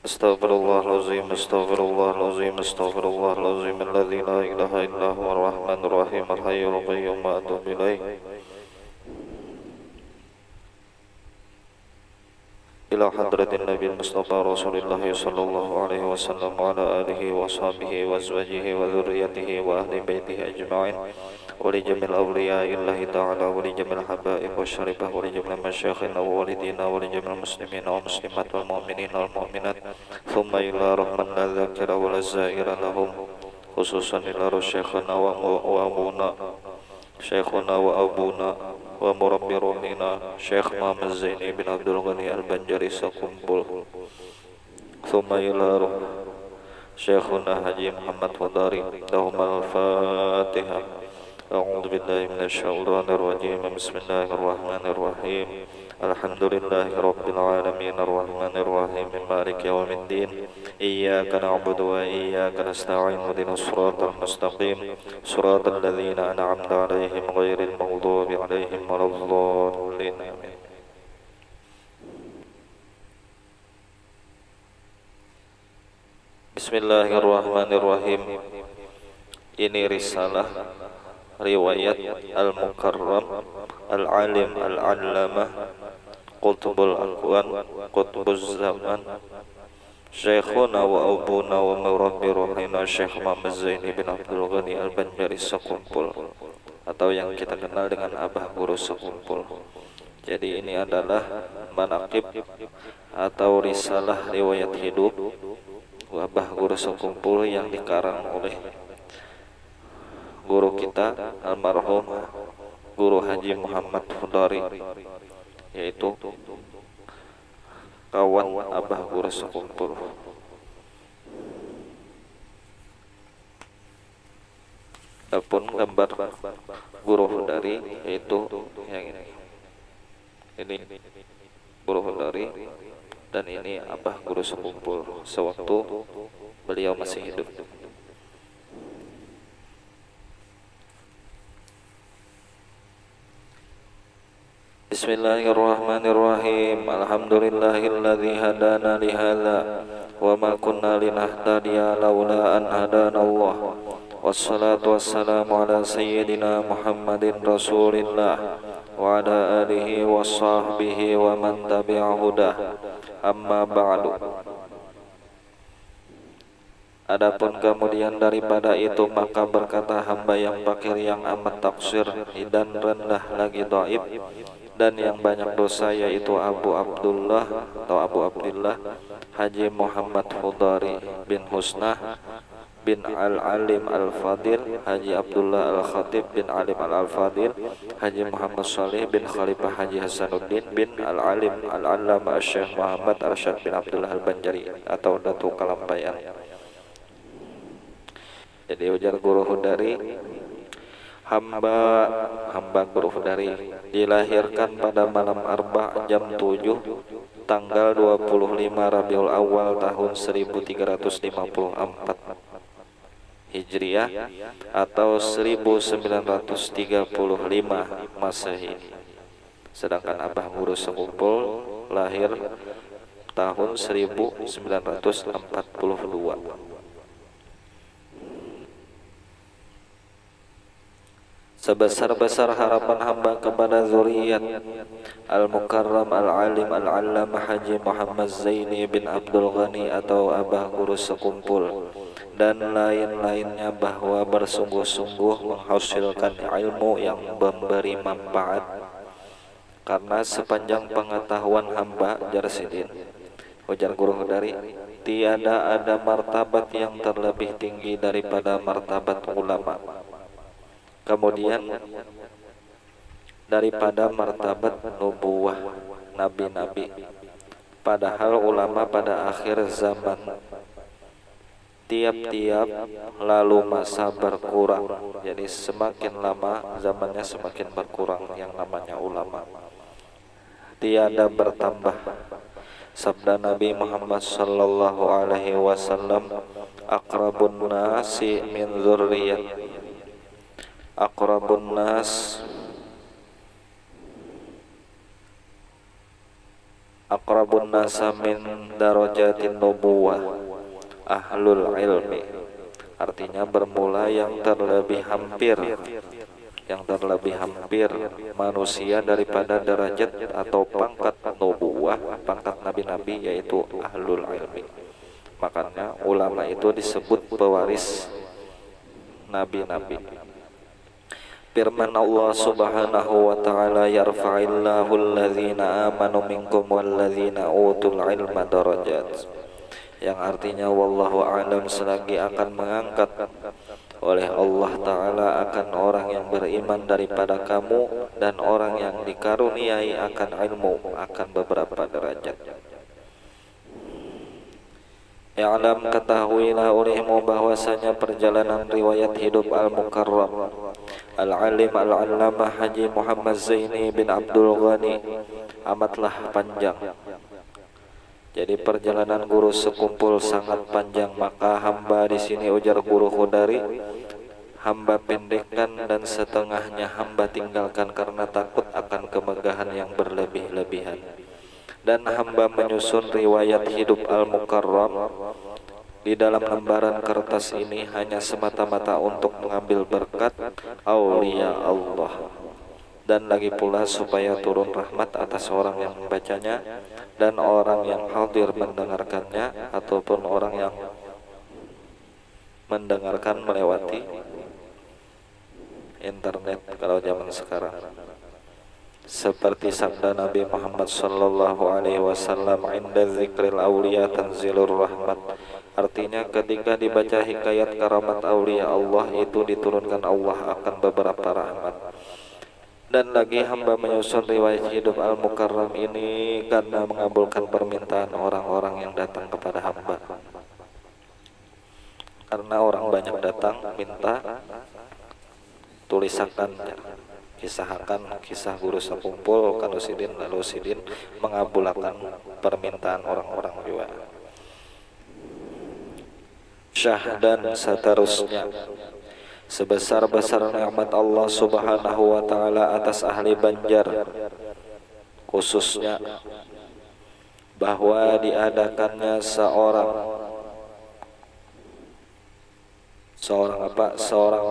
Astaghfirullahalazim, astaghfirullahalazim, astaghfirullahalazim, alladzi la ilaha illa huwar rahmanur rahim, al-hayyul qayyum, wa atubu ilaih. Ila hadratin Nabi Mustafa Rasulullah sallallahu alaihi wasallam wa ala alihi wa sahbihi wa azwajihi wa dhurriyyatihi wa ahli baitihi ajma'in wa li jamil awliya'illahi ta'ala wa li jamil habaib wa syaribah wa li jamil masyayikhina wa walidina wa li jamil muslimina wa muslimat wal mu'minina wal mu'minat thumma ila rahman la dzakira wa la zaira lahum khususan ila syekhana wa abuna syekhuna wa abuna wa murabbi ruhina Syekh Muhammad Zaini bin Abdul Ghani Al-Banjari Sakumpul thumma ila ruh Syekhuna Haji Muhammad Fudari lahum al-Fatihah. A'udzu billahi minasy syaithanir rajim. Bismillahirrahmanirrahim. Alhamdulillahi rabbil alamin arrahmanir rahim maliki yaumiddin. Iyyaka na'budu wa iyyaka nasta'in ihdinas siratal mustaqim siratal ladzina an'amta 'alaihim ghairil maghdubi 'alaihim waladdallin. Amin. Bismillahirrahmanirrahim. Ini risalah riwayat Al-Mukarram Al-Alim Al-Allamah Qutbul Aqwan Qutbuz Zaman Syekhuna wa abuna wa murabbi ruhina Syekh Muhammad Zaini bin Abdul Ghani Al-Banjari Sakumpul, atau yang kita kenal dengan Abah Guru Sakumpul. Jadi ini adalah manaqib atau risalah riwayat hidup Abah Guru Sakumpul yang dikarang oleh guru kita almarhum Guru Haji Muhammad Fudari, yaitu kawan Abah Guru Sakumpul. Adapun gambar Guru Fudari yaitu yang ini Guru Fudari, dan ini Abah Guru Sakumpul sewaktu beliau masih hidup. Bismillahirrahmanirrahim. Alhamdulillahilladzi hadana li hadza wa ma kunna linahtadiya laula an hadana Allah. Wassalatu wassalamu ala sayyidina Muhammadin Rasulillah wa ala alihi wa sahbihi wa man tabi'a hudah. Amma ba'du. Adapun kemudian daripada itu, maka berkata hamba yang fakir yang amat taksir dan rendah lagi dhaif dan yang banyak dosa, yaitu Abu Abdullah atau Abu Abdullah Haji Muhammad Fudari bin Husnah bin Al-Alim Al-Fadil Haji Abdullah Al-Khatib bin Alim Al-Fadil Haji Muhammad Saleh bin Khalifah Haji Hasanuddin bin Al-Alim Al-Allama Syekh Muhammad Arsyad bin Abdullah Al-Banjari atau Datu Kalampayan. Jadi ujar Guru Fudari, hamba Guru Fudari dilahirkan pada malam Arba jam 7 tanggal 25 Rabiul Awal tahun 1354 Hijriah atau 1935 Masehi. Sedangkan Abah Guru Sakumpul lahir tahun 1942. Sebesar-besar harapan hamba kepada zuriat Al-Mukarram Al-Alim Al-Allamah Haji Muhammad Zaini bin Abdul Ghani atau Abah Guru Sakumpul dan lain-lainnya, bahwa bersungguh-sungguh menghasilkan ilmu yang memberi manfaat, karena sepanjang pengetahuan hamba Jarsidin, ujar Guru Fudari, tiada ada martabat yang terlebih tinggi daripada martabat ulama. Kemudian daripada martabat nubuwah nabi-nabi, padahal ulama pada akhir zaman tiap-tiap lalu masa berkurang. Jadi semakin lama zamannya semakin berkurang yang namanya ulama, tiada bertambah. Sabda Nabi Muhammad sallallahu alaihi wasallam, aqrabun nasi min dzurriyyah, aqrabun nas aqrabun nasa min darajatin nubuwah ahlul ilmi, artinya bermula yang terlebih hampir manusia daripada derajat atau pangkat nubuwah, pangkat nabi-nabi, yaitu ahlul ilmi. Makanya ulama itu disebut pewaris nabi-nabi. Firman Allah Subhanahu wa ta'ala, yarfa'illahu alladhina amanu minkum walladzina utul ilma darajat, yang artinya wallahu a'lam, selagi akan mengangkat oleh Allah Ta'ala akan orang yang beriman daripada kamu dan orang yang dikaruniai akan ilmu akan beberapa derajat. I'lam, ketahuilah olehmu bahwasanya perjalanan riwayat hidup Al-Mukarram Al-Alim Al-Allamah Haji Muhammad Zaini bin Abdul Ghani amatlah panjang. Jadi perjalanan guru sekumpul sangat panjang, maka hamba di sini, ujar guru Khudari, hamba pendekkan dan setengahnya hamba tinggalkan karena takut akan kemegahan yang berlebih-lebihan. Dan hamba menyusun riwayat hidup Al-Mukarram di dalam lembaran kertas ini hanya semata-mata untuk mengambil berkat aulia Allah, dan lagi pula supaya turun rahmat atas orang yang membacanya dan orang yang hadir mendengarkannya ataupun orang yang mendengarkan melewati internet kalau zaman sekarang. Seperti sabda Nabi Muhammad sallallahu alaihi wasallam, inda zikril auliya tanzilur rahmat, artinya ketika dibaca hikayat karamat aulia Allah itu diturunkan Allah akan beberapa rahmat. Dan lagi hamba menyusun riwayat hidup Al-Mukarram ini karena mengabulkan permintaan orang-orang yang datang kepada hamba. Karena orang banyak datang minta tulisakan, kisahkan kisah guru sekumpul kalau sidin lalu sidin mengabulkan permintaan orang-orang juga. Syah dan seterusnya, sebesar-besar nikmat Allah Subhanahu wa ta'ala atas ahli Banjar, khususnya bahwa diadakannya seorang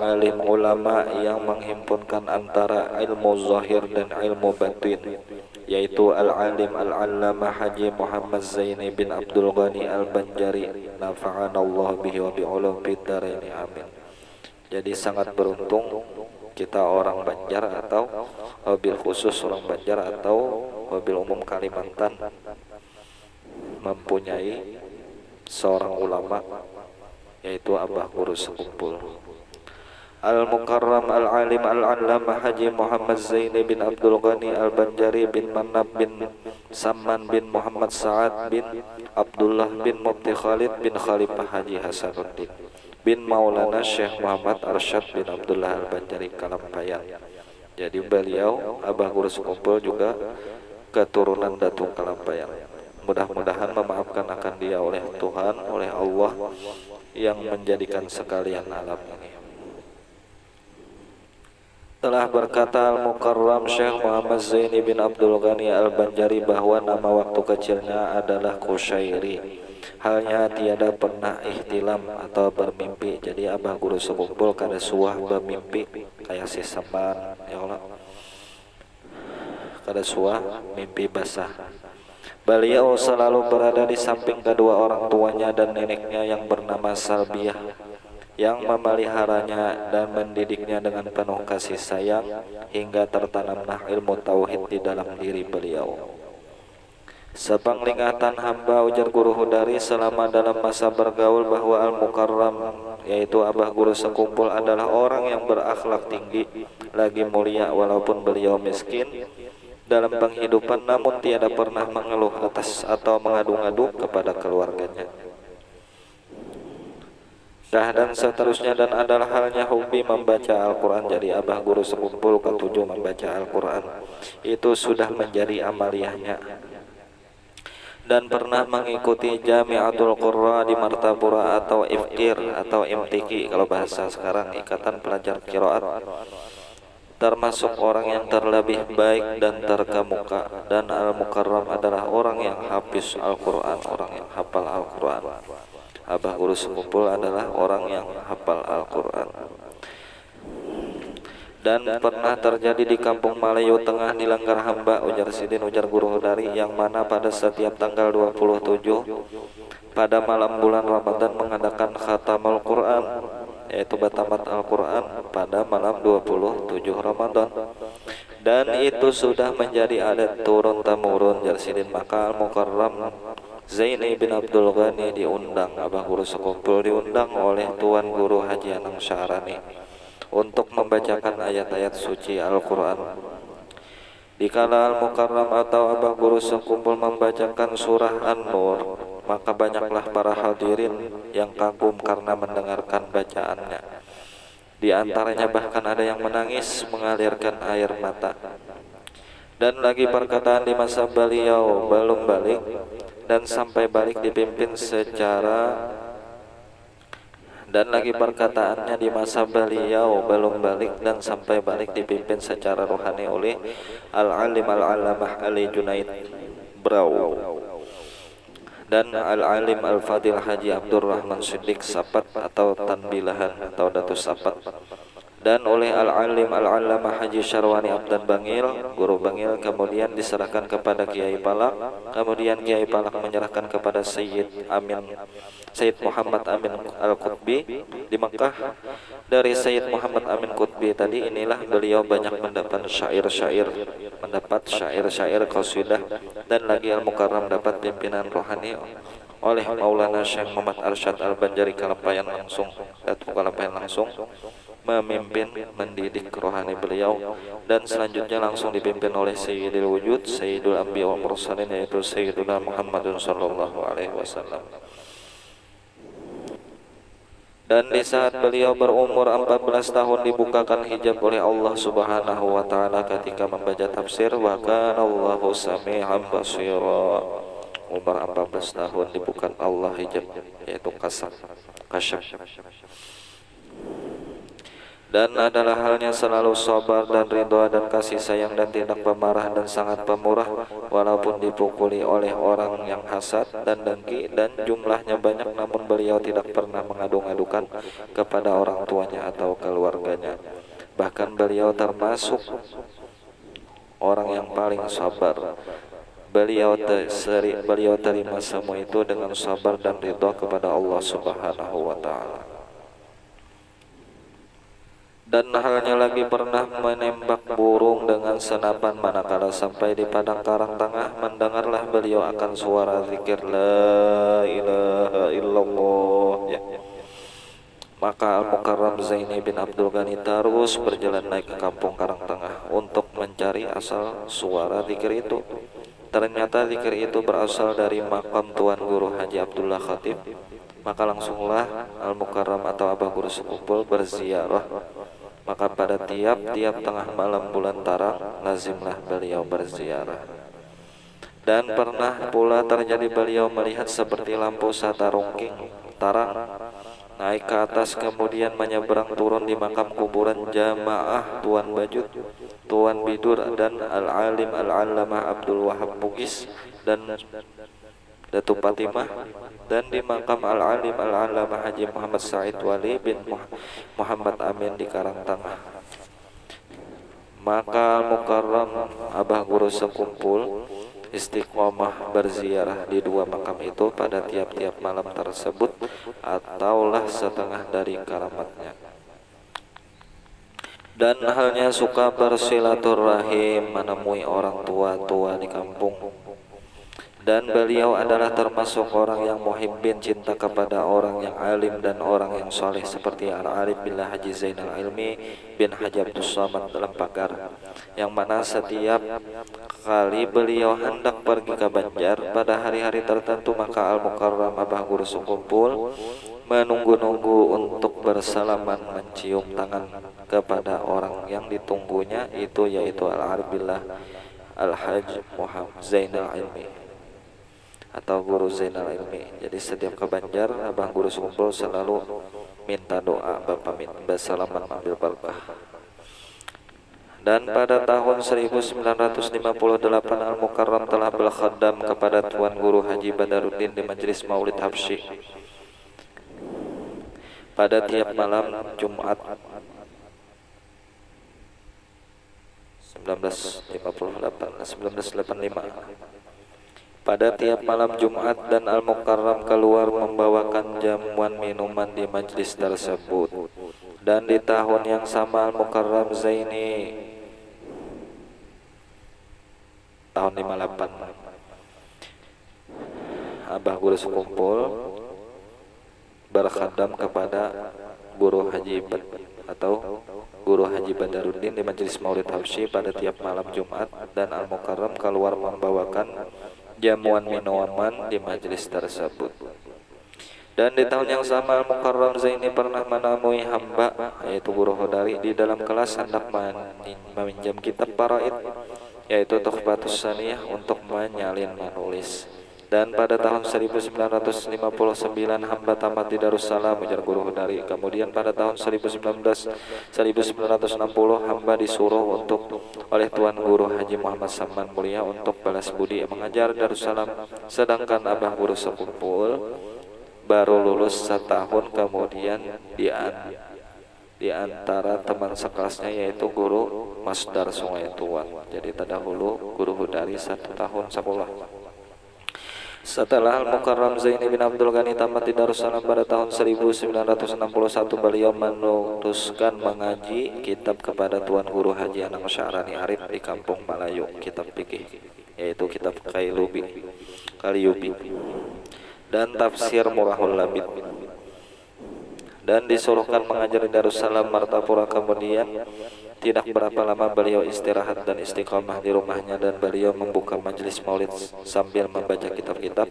alim ulama yang menghimpunkan antara ilmu zahir dan ilmu batin, yaitu Al-Alim Al-Allamah Haji Muhammad Zaini bin Abdul Ghani Al-Banjari, nafa'anallah bihi wa bi'ulum fid dharaini, amin. Jadi sangat beruntung kita orang Banjar atau wabil khusus orang Banjar atau wabil umum Kalimantan mempunyai seorang ulama, yaitu Abah Guru Sekumpul Al-Mukarram Al-Alim Al-Allamah Haji Muhammad Zaini bin Abdul Ghani Al-Banjari bin Manab bin Samman bin Muhammad Sa'ad bin Abdullah bin Mufti Khalid bin Khalifah Haji Hasanuddin bin Maulana Syekh Muhammad Arsyad bin Abdullah Al-Banjari Kalampayan. Jadi beliau Abah Guru Sekumpul juga keturunan Datuk Kalampayan. Mudah-mudahan memaafkan akan dia oleh Tuhan, oleh Allah yang menjadikan sekalian alam ini. Telah berkata Al-Mukarram Syekh Muhammad Zaini bin Abdul Ghani Al-Banjari bahwa nama waktu kecilnya adalah Kusyairi. Halnya tiada pernah ihtilam atau bermimpi. Jadi Abah Guru Sekumpul kada suah bermimpi kayak si Saman, ya Allah, kada suah mimpi basah. Beliau selalu berada di samping kedua orang tuanya dan neneknya yang bernama Salbiah, yang memeliharanya dan mendidiknya dengan penuh kasih sayang hingga tertanamlah ilmu tauhid di dalam diri beliau. Sepenglihatan hamba, ujar Guru Hudari, selama dalam masa bergaul bahwa Al-Mukarram, yaitu Abah Guru Sekumpul, adalah orang yang berakhlak tinggi, lagi mulia walaupun beliau miskin dalam penghidupan, namun tiada pernah mengeluh atas atau mengadu-ngadu kepada keluarganya. Dan seterusnya, dan adalah halnya hobi membaca Al-Quran. Jadi Abah Guru Sekumpul ketujuh membaca Al-Quran, itu sudah menjadi amaliyahnya. Dan pernah mengikuti Jami'atul Qurra di Martapura atau IFKIR atau MTQ kalau bahasa sekarang, Ikatan Pelajar Qiraat. termasuk orang yang terlebih baik dan terkemuka. Dan Al-Mukarram adalah orang yang hafiz Al-Quran, orang yang hafal Al-Quran. Abah Guru Sekumpul adalah orang yang hafal Al-Quran. Dan pernah terjadi di Kampung Malayu Tengah di Langgar Hamba, ujar Sidin, ujar Guru dari, yang mana pada setiap tanggal 27 pada malam bulan Ramadan mengadakan khatamul Quran, yaitu batamat Al-Quran pada malam 27 Ramadan. Dan itu sudah menjadi adat turun temurun, ujar Sidin. Maka Al-Mukarram Zaini bin Abdul Ghani diundang, Abah Guru Sekumpul diundang oleh Tuan Guru Haji Anang Syahrani untuk membacakan ayat-ayat suci Al-Quran. Dikala Al-Mukarram atau Abah Guru Sekumpul membacakan surah An-Nur, maka banyaklah para hadirin yang kagum karena mendengarkan bacaannya. Di antaranya bahkan ada yang menangis mengalirkan air mata. Dan lagi perkataan di masa beliau belum balik, dan sampai balik dipimpin secara dan lagi perkataannya di masa beliau belum balik dan sampai balik dipimpin secara rohani oleh Al-Alim Al-Allamah Ali Junaid Brau dan Al-Alim Al-Fadil Haji Abdurrahman Siddiq Sapat atau Tanbilahan atau Datus Sapat, dan oleh Al-Alim Al-Allamah Haji Syarwani Abdan Bangil, Guru Bangil. Kemudian diserahkan kepada Kiai Palak. Kemudian Kiai Palak menyerahkan kepada Sayyid Muhammad Amin Al-Qutbi di Mekah. Dari Sayyid Muhammad Amin Qutbi tadi inilah beliau banyak mendapat syair-syair, qasidah, dan lagi Al-Mukarram dapat pimpinan rohani oleh Maulana Syekh Muhammad Arsyad Al-Banjari Kalampayan langsung, Datuk Kalampayan langsung memimpin mendidik rohani beliau, dan selanjutnya langsung dipimpin oleh Sayyidul Wujud, Sayyidul Anbiya wal Mursalin, yaitu Sayyiduna Muhammadun sallallahu alaihi wasallam. Dan di saat beliau berumur 14 tahun dibukakan hijab oleh Allah Subhanahu wa taala ketika membaca tafsir wa kana Allahu sami'an basira. Umur 14 tahun dibukakan Allah hijab, yaitu kasyaf. Dan adalah halnya selalu sabar dan ridha dan kasih sayang dan tidak pemarah dan sangat pemurah, walaupun dipukuli oleh orang yang hasad dan dengki dan jumlahnya banyak, namun beliau tidak pernah mengadu-ngadukan kepada orang tuanya atau keluarganya. Bahkan beliau termasuk orang yang paling sabar. Beliau terima semua itu dengan sabar dan ridha kepada Allah Subhanahu wa taala. Dan halnya lagi pernah menembak burung dengan senapan, manakala sampai di padang karang tengah mendengarlah beliau akan suara zikir la ilaha illallah, ya. Maka Al-Mukarram Zaini bin Abdul Ghani terus berjalan naik ke kampung Karang Tengah untuk mencari asal suara zikir itu. Ternyata zikir itu berasal dari makam Tuan Guru Haji Abdullah Khatib. Maka langsunglah Al-Mukarram atau Abah Guru Sekumpul berziarah. Maka pada tiap-tiap tengah malam bulan Tarang lazimlah beliau berziarah. Dan pernah pula terjadi beliau melihat seperti lampu satarungking tarang naik ke atas kemudian menyeberang turun di makam kuburan jamaah Tuan Bajut, Tuan Bidur, dan Al-Alim Al-Allamah Abdul Wahab Bugis dan Datu Fatimah, dan di makam Al-Alim Al-Allamah Haji Muhammad Said Wali bin Muhammad Amin di Karang Tengah. Maka Al-Mukarram Abah Guru Sekumpul istiqomah berziarah di dua makam itu pada tiap-tiap malam tersebut, ataulah setengah dari karamatnya. Dan halnya suka bersilaturahim, menemui orang tua-tua di kampung. Dan beliau adalah termasuk orang yang muhibbin, cinta kepada orang yang alim dan orang yang soleh, seperti Al-Arif Billah Haji Zainal Ilmi bin Haji Abdul Samad dalam Pagar, yang mana setiap kali beliau hendak pergi ke Banjar pada hari-hari tertentu, maka Al-Mukarram Abah Guru Sekumpul menunggu-nunggu untuk bersalaman, mencium tangan kepada orang yang ditunggunya itu, yaitu Al-Arif Billah Al-Hajj Muhammad Zainal Ilmi atau Guru Zainal Ilmi. Jadi setiap ke Banjar Abah Guru Sekumpul selalu minta doa, Bapak minta bersalaman ambil berkah. Dan pada tahun 1958 Al-Mukarram telah berkhadam kepada Tuan Guru Haji Badaruddin di Majelis Maulid Habsyi. Pada tiap malam Jumat 1985. Pada tiap malam Jumat dan Al-Mukarram keluar membawakan jamuan minuman di majlis tersebut. Dan di tahun yang sama Al-Mukarram Zaini tahun 58 Abah Guru sekumpul berkhadam kepada Guru Haji atau Guru Haji Badaruddin di Majelis Maulid Habsyi pada tiap malam Jumat, dan Al-Mukarram keluar membawakan jamuan minuman di majelis tersebut. Dan di tahun yang sama Al-Mukarram Zaini pernah menemui hamba yaitu Guru Hodari di dalam kelas hendak meminjam kitab faraid yaitu Tuhfatus Saniyah untuk menyalin menulis. Dan pada tahun 1959 hamba tamat di Darussalam ujar Guru Hodari. Kemudian pada tahun 1960 hamba disuruh oleh Tuan Guru Haji Muhammad Saman Mulia untuk balas budi mengajar Darussalam, sedangkan Abah Guru sekumpul baru lulus setahun kemudian di antara teman sekelasnya yaitu Guru Masdar Sungai Tua. Jadi terdahulu Guru Hodari 1 tahun sekolah. Setelah Al-Mukarram Zaini bin Abdul Ghani tamat di Darussalam pada tahun 1961, beliau menutuskan mengaji kitab kepada Tuan Guru Haji Anang Sya'rani Arif di Kampung Malayu, kitab fikih yaitu kitab Kaliyubi dan tafsir Murahul Labid, dan disuruhkan mengajar di Darussalam Martapura. Kemudian tidak berapa lama beliau istirahat dan istiqamah di rumahnya, dan beliau membuka majelis maulid sambil membaca kitab-kitab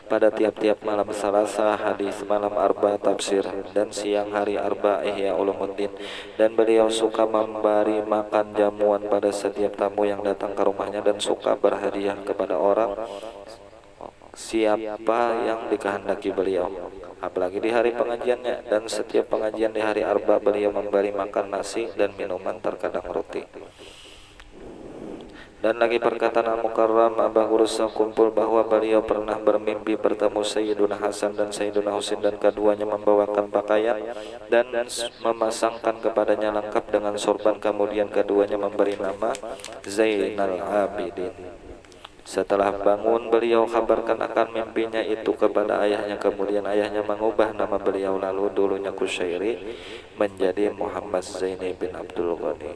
pada tiap-tiap malam Selasa hadis, malam Arba tafsir, dan siang hari Arba Ihya Ulumuddin. Dan beliau suka memberi makan jamuan pada setiap tamu yang datang ke rumahnya dan suka berhadiah kepada orang siapa yang dikehendaki beliau, apalagi di hari pengajiannya. Dan setiap pengajian di hari Arba beliau memberi makan nasi dan minuman, terkadang roti. Dan lagi perkataan Al-Mukarram Abah Guru sekumpul bahwa beliau pernah bermimpi bertemu Sayyiduna Hasan dan Sayyiduna Husin, dan keduanya membawakan pakaian dan memasangkan kepadanya lengkap dengan sorban. Kemudian keduanya memberi nama Zainal Abidin. Setelah bangun beliau kabarkan akan mimpinya itu kepada ayahnya. Kemudian ayahnya mengubah nama beliau, lalu dulunya Kusyairi menjadi Muhammad Zaini bin Abdul Ghani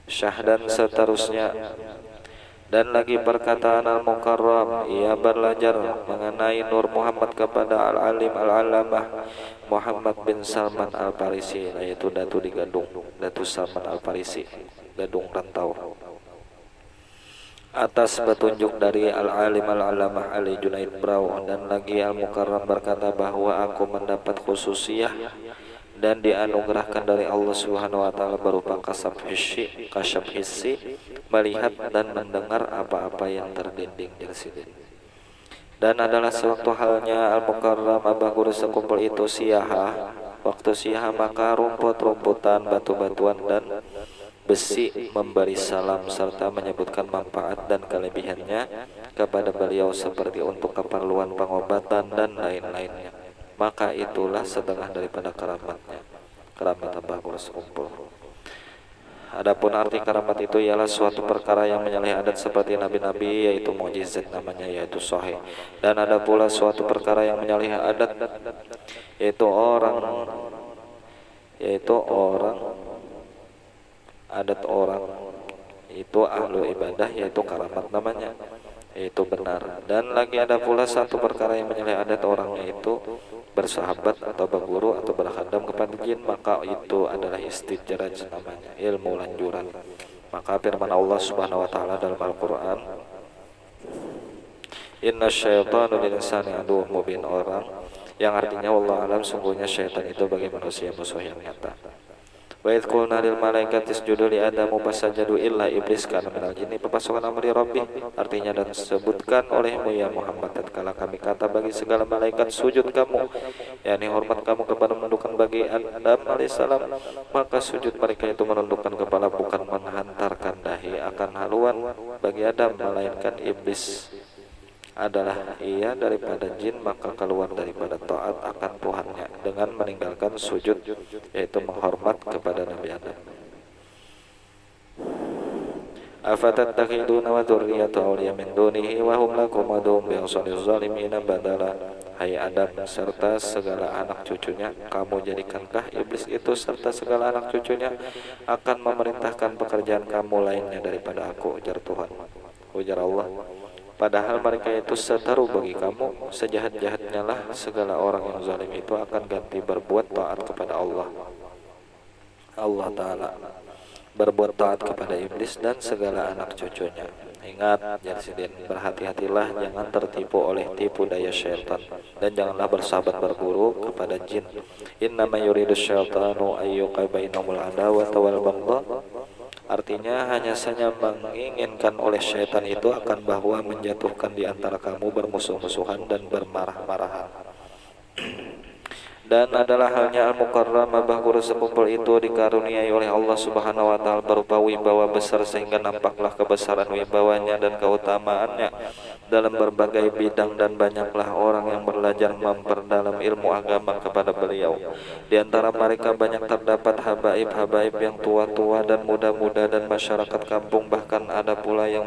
Syah dan seterusnya. Dan lagi perkataan Al-Mukarram, ia belajar mengenai Nur Muhammad kepada Al-Alim Al-Alamah Muhammad bin Salman Al-Farisi, yaitu Datu di Gadung, Datu Salman Al-Farisi, Gadung Rantau, atas petunjuk dari Al-Alim Al-Alamah Ali Junaid Brau. Dan lagi Al-Mukarram berkata bahwa aku mendapat khususiyah dan dianugerahkan dari Allah Subhanahu wa taala berupa kasyaf hissi, melihat dan mendengar apa-apa yang terdinding jersidin. Dan adalah sewaktu halnya Al-Mukarram Abah Guru sekumpul itu siaha, waktu siaha maka rumput-rumputan, batu-batuan dan besi memberi salam serta menyebutkan manfaat dan kelebihannya kepada beliau seperti untuk keperluan pengobatan dan lain-lainnya. Maka itulah setengah daripada keramatnya, keramat Abah Guru sekumpul. Adapun arti keramat itu ialah suatu perkara yang menyalahi adat seperti nabi-nabi, yaitu mukjizat namanya, yaitu sahih. Dan ada pula suatu perkara yang menyalahi adat, yaitu adat orang itu ahlu ibadah, yaitu karamat namanya, yaitu benar. Dan lagi ada pula satu perkara yang menyalahi adat orang, yaitu bersahabat atau berguru atau berkhadam kepada jin, maka itu adalah istidraj namanya, ilmu lanjuran. Maka firman Allah Subhanahu wa taala dalam Al-Qur'an, inna syaitanu lil insani aduwwun mubin, orang yang artinya wallahu alam sungguhnya syaitan itu bagi manusia musuh yang nyata. Wa idh qulna lil malaikati isjudu li Adamu fasajadu illa iblis kana minal jinni fafasaqna an amri rabbih. Artinya, dan sebutkan olehmu ya Muhammad tatkala kami kata bagi segala malaikat sujud kamu, yakni hormat kamu kepada menundukkan bagi Adam alaihissalam, maka sujud mereka itu menundukkan kepala, bukan menghantarkan dahi akan haluan bagi Adam, melainkan iblis adalah ia daripada jin, maka keluar daripada taat akan Tuhannya dengan meninggalkan sujud, yaitu menghormat kepada Nabi Adam. Afatattakhiduna wa dzurriyyatahu awliya min dunihi wa hum lakum aduwwun bi'saniz zalimina badala. Hai Adam serta segala anak cucunya, kamu jadikankah iblis itu serta segala anak cucunya akan memerintahkan pekerjaan kamu lainnya daripada aku, ujar Tuhan. Ujar Allah, padahal mereka itu seteru bagi kamu, sejahat-jahatnya lah segala orang yang zalim itu akan ganti berbuat taat kepada Allah Ta'ala, berbuat taat kepada iblis dan segala anak cucunya. Ingat, Jarsidin, berhati-hatilah jangan tertipu oleh tipu daya syaitan, dan janganlah bersahabat berguru kepada jin. Innama yuridu syaitanu ayyuqa bainahumul adawata wal baghdha. Artinya, hanya saja menginginkan oleh syaitan itu akan bahwa menjatuhkan di antara kamu bermusuh-musuhan dan bermarah-marahan. Dan adalah halnya Al-Mukarram, Abah Guru sekumpul itu dikaruniai oleh Allah Subhanahu wa Ta'ala berupa wibawa besar, sehingga nampaklah kebesaran wibawanya dan keutamaannya dalam berbagai bidang, dan banyaklah orang yang belajar memperdalam ilmu agama kepada beliau. Di antara mereka banyak terdapat habaib-habaib yang tua-tua dan muda-muda dan masyarakat kampung, bahkan ada pula yang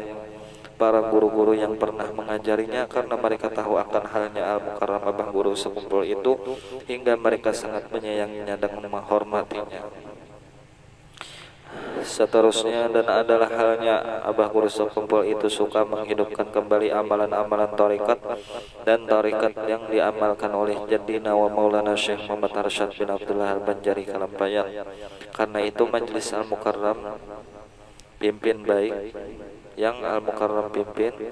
para guru-guru yang pernah mengajarinya, karena mereka tahu akan halnya Al-Mukarram Abah Guru sekumpul itu, hingga mereka sangat menyayanginya dan menghormatinya. Seterusnya, dan adalah halnya Abah Guru sekumpul itu suka menghidupkan kembali amalan-amalan tarikat dan tarikat yang diamalkan oleh Jaddina wa Maulana Syekh Muhammad Arsyad bin Abdullah Al-Banjari Kalampayan. Karena itu Majelis Al-Mukarram pimpin baik yang Al-Mukarram pimpin,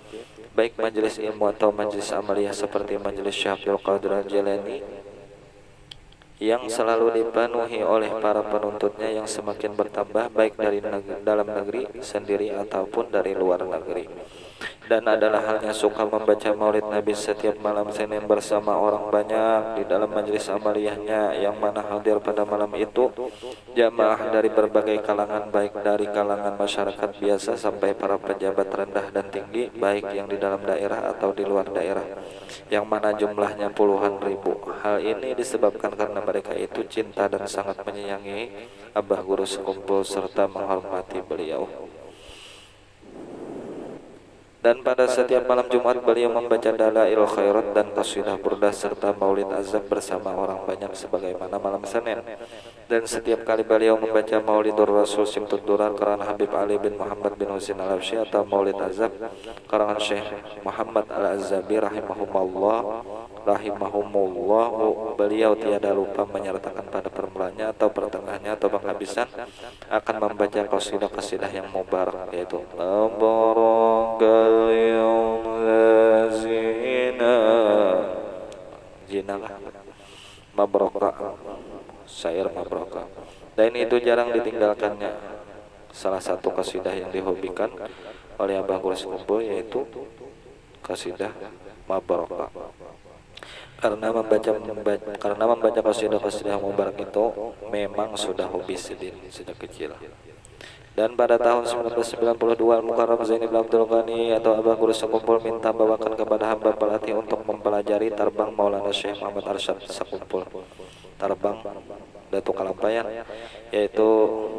baik majelis ilmu atau majelis amaliyah seperti majelis Syekh Abdul Qadir Al-Jilani, yang selalu dipenuhi oleh para penuntutnya yang semakin bertambah, baik dari dalam negeri sendiri ataupun dari luar negeri. Dan adalah halnya suka membaca maulid Nabi setiap malam Senin bersama orang banyak di dalam majelis amaliyahnya, yang mana hadir pada malam itu jamaah dari berbagai kalangan, baik dari kalangan masyarakat biasa sampai para pejabat rendah dan tinggi, baik yang di dalam daerah atau di luar daerah, yang mana jumlahnya puluhan ribu. Hal ini disebabkan karena mereka itu cinta dan sangat menyayangi Abah Guru sekumpul serta menghormati beliau. Dan pada setiap malam Jumat beliau membaca Dalail Khairat dan qasidah burdah serta maulid azab bersama orang banyak sebagaimana malam Senin. Dan setiap kali beliau membaca Maulidur Rasul Simtud Durar karangan Habib Ali bin Muhammad bin Husain Al-Habsyi atau Maulid Azab karangan Syekh Muhammad Al-Azabi rahimahumullah, beliau tiada lupa menyertakan pada permulaannya atau pertengahannya atau penghabisan akan membaca qasidah-qasidah yang mubarak, yaitu Tabarakal yawm lazina jinakah mabraka, syair mabraka. Dan itu jarang ditinggalkannya. Salah satu qasidah yang dihobikan oleh Abah Guru sekumpul yaitu qasidah mabraka. Karena membaca qasidah-qasidah mubarak itu memang sudah hobi sejak kecil. Dan pada tahun 1992 Al-Mukarram Zaini bin Abdul Ghani atau Abah Guru sekumpul minta bawakan kepada hamba pelatih untuk mempelajari tarbang Maulana Syekh Muhammad Arsyad sekumpul, tarbang Datuk Kalampayan, yaitu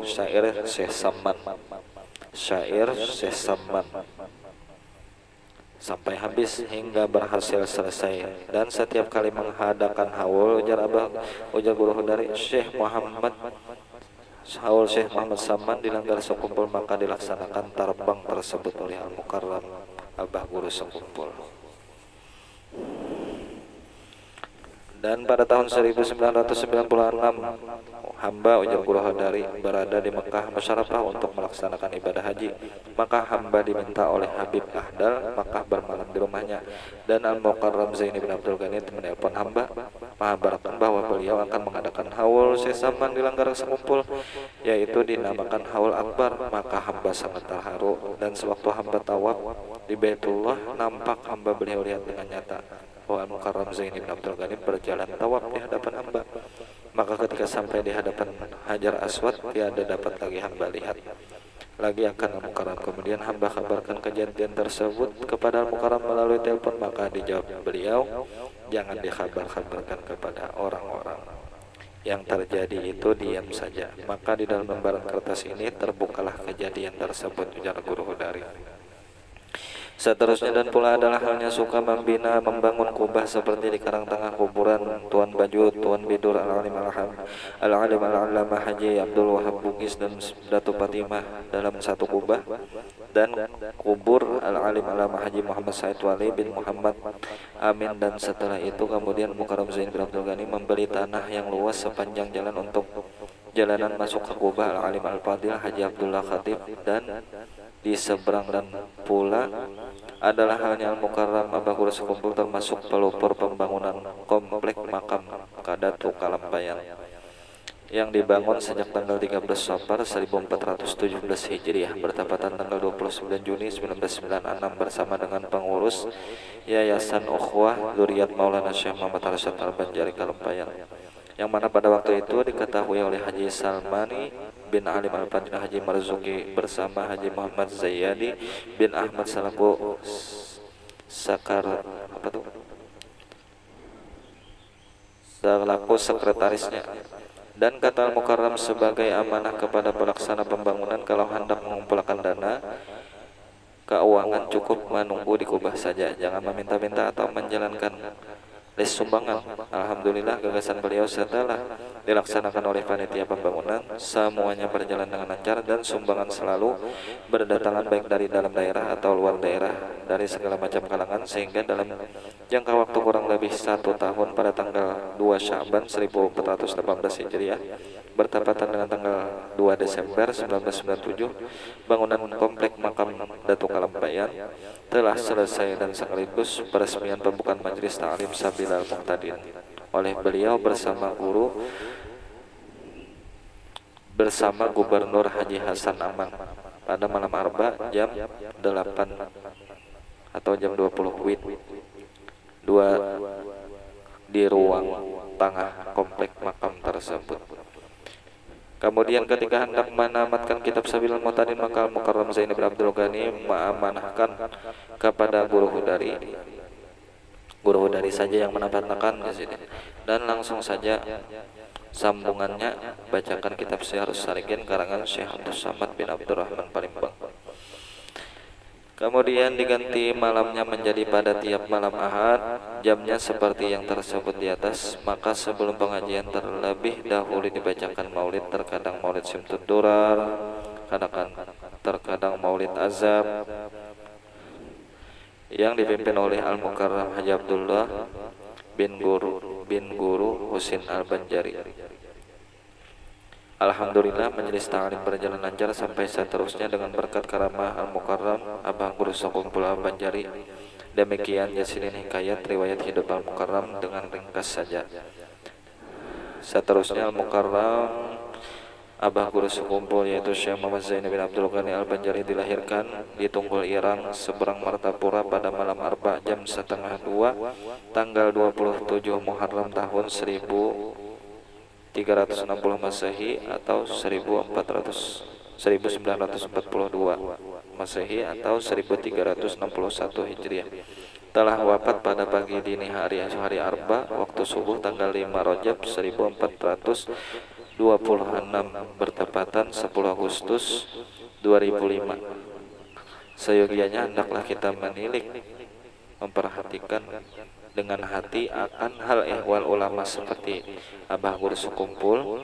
syair Syekh Samman, sampai habis hingga berhasil selesai. Dan setiap kali menghadakan haul, ujar Guru dari Syekh Muhammad Samman dilanggar sekumpul, maka dilaksanakan tarbang tersebut oleh Al-Mukarram Abah Guru sekumpul. Dan pada tahun 1996 hamba ujar guru Hadari berada di Mekah Masyarafah untuk melaksanakan ibadah haji, maka hamba diminta oleh Habib Ahdal Mekah bermalam di rumahnya, dan Al-Mukarram Zaini bin Abdul Ghani menelpon hamba mengabarkan bahwa beliau akan mengadakan haul sesaman di Langgar Sekumpul, yaitu dinamakan Haul Akbar. Maka hamba sangat terharu, dan sewaktu hamba tawaf di Baitullah nampak hamba beliau lihat dengan nyata bahwa Al-Mukarram Zaini bin Abdul Ghani berjalan tawaf di hadapan hamba. Maka ketika sampai di hadapan Hajar Aswad, tiada dapat lagi hamba lihat lagi akan Al-Mukarram. Kemudian hamba kabarkan kejadian tersebut kepada Al-Mukarram melalui telepon, maka dijawab beliau, jangan dikabar-kabarkan kepada orang-orang. Yang terjadi itu diam saja. Maka di dalam lembaran kertas ini terbukalah kejadian tersebut, ujar guru Hudari. Seterusnya dan pula adalah halnya suka membina membangun kubah seperti di karang tengah kuburan Tuan Bajut, Tuan Bidur, Al-Alim Al-Allamah Haji Abdul Wahab Bugis dan Datu Fatimah dalam satu kubah, dan kubur Al-Alim Al-Allamah Haji Muhammad Said Wali bin Muhammad Amin. Dan setelah itu kemudian Mukarram Zain bin Abdul Ghani membeli tanah yang luas sepanjang jalan untuk jalanan masuk ke kubah Al-Alim Al-Fadil Haji Abdullah Khatib, dan di seberang dan pula adalah halnya Al-Mukarram Abah Guru Sekumpul, termasuk pelopor pembangunan komplek makam Kadatu Kalampayan yang dibangun sejak tanggal 13 Safar 1417 Hijriah bertepatan tanggal 29 Juni 1996 bersama dengan pengurus Yayasan Ukhuwah Dzurriyyat Maulana Syekh Muhammad Arsyad Al-Banjari Kalampayan, yang mana pada waktu itu diketahui oleh Haji Salmani bin Alim Al-Fadil Haji Marzuki bersama Haji Muhammad Zayyadi bin Ahmad selaku selaku sekretarisnya. Dan kata Al-Mukarram sebagai amanah kepada pelaksana pembangunan, kalau hendak mengumpulkan dana keuangan cukup menunggu di kubah saja, jangan meminta-minta atau menjalankan list sumbangan. Alhamdulillah gagasan beliau setelah dilaksanakan oleh panitia pembangunan semuanya berjalan dengan lancar, dan sumbangan selalu berdatangan baik dari dalam daerah atau luar daerah dari segala macam kalangan, sehingga dalam jangka waktu kurang lebih 1 tahun pada tanggal 2 Sya'ban 1418 Hijriah bertepatan dengan tanggal 2 Desember 1997 bangunan komplek makam Datuk Kalampayan telah selesai, dan sekaligus peresmian pembukaan majelis ta'lim Sabilal Muqtadin oleh beliau bersama Gubernur Haji Hasan Aman pada malam Arba jam 8 atau jam 20 WIB 2 di ruang tengah komplek makam tersebut. Kemudian ketika hendak menamatkan kitab Sabilal Muqtadin, maka Mukarram Zain bin Abdul Ghani mengamanahkan kepada guru Hudari saja yang menamatkan di sini, dan langsung saja sambungannya bacakan kitab Syiarus Salikin karangan Syekh Abdus Samad bin Abdurrahman Palembang. Kemudian diganti malamnya menjadi pada tiap malam Ahad, jamnya seperti yang tersebut di atas. Maka sebelum pengajian terlebih dahulu dibacakan maulid, terkadang maulid Simtud Durar, terkadang maulid Azab, yang dipimpin oleh Al-Mukarram Haji Abdullah bin Guru Husin Al-Banjari. Alhamdulillah majelis ta'lim berjalan lancar sampai seterusnya dengan berkat karamah Al-Mukarram Abah Guru Sekumpul Al-Banjari. Demikian Yasin hikayat riwayat hidup Al-Mukarram dengan ringkas saja. Seterusnya Al-Mukarram Abah Guru Sekumpul yaitu Syekh Muhammad Zain bin Abdul Ghani Al-Banjari dilahirkan di Tunggul Irang seberang Martapura pada malam Arba jam 1:30 tanggal 27 Muharram tahun 1360 Masehi atau 1942 Masehi atau 1361 Hijriah. Telah wafat pada pagi dini hari Arba waktu subuh tanggal 5 Rajab 1426 bertepatan 10 Agustus 2005. Seyogianya hendaklah kita menilik, memperhatikan dengan hati akan hal ehwal ulama seperti Abah Guru Sekumpul.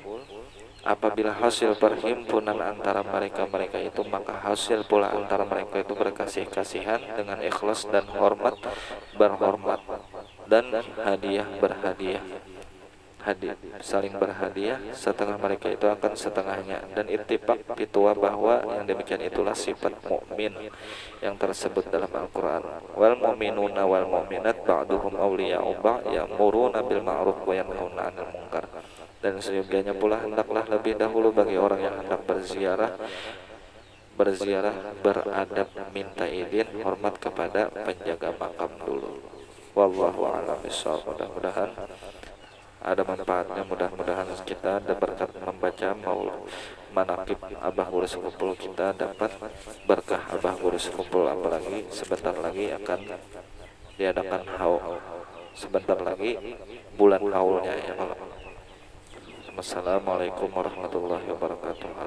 Apabila hasil perhimpunan antara mereka itu, maka hasil pula antara mereka itu berkasih-kasihan dengan ikhlas dan hormat berhormat dan hadiah berhadiah. saling berhadiah, setengah mereka itu akan setengahnya, dan ittifaq pitua bahwa yang demikian itulah sifat mukmin yang tersebut dalam Al-Qur'an. Wal mu'minuna wal mu'minat ba'duhum awliya'u ba'd ya'muruna bil ma'ruf wa yanhauna 'anil munkar. Dan seyogianya pula hendaklah lebih dahulu bagi orang yang hendak berziarah beradab, minta izin, hormat kepada penjaga makam dulu. Wallahu a'lam bishawab. Mudah-mudahan ada manfaatnya, mudah-mudahan kita berkat membaca manaqib Abah Guru Sekupul kita dapat berkah Abah Guru Sekupul. Apalagi sebentar lagi akan diadakan haul, sebentar lagi bulan haulnya ya. Wassalamualaikum warahmatullahi wabarakatuh.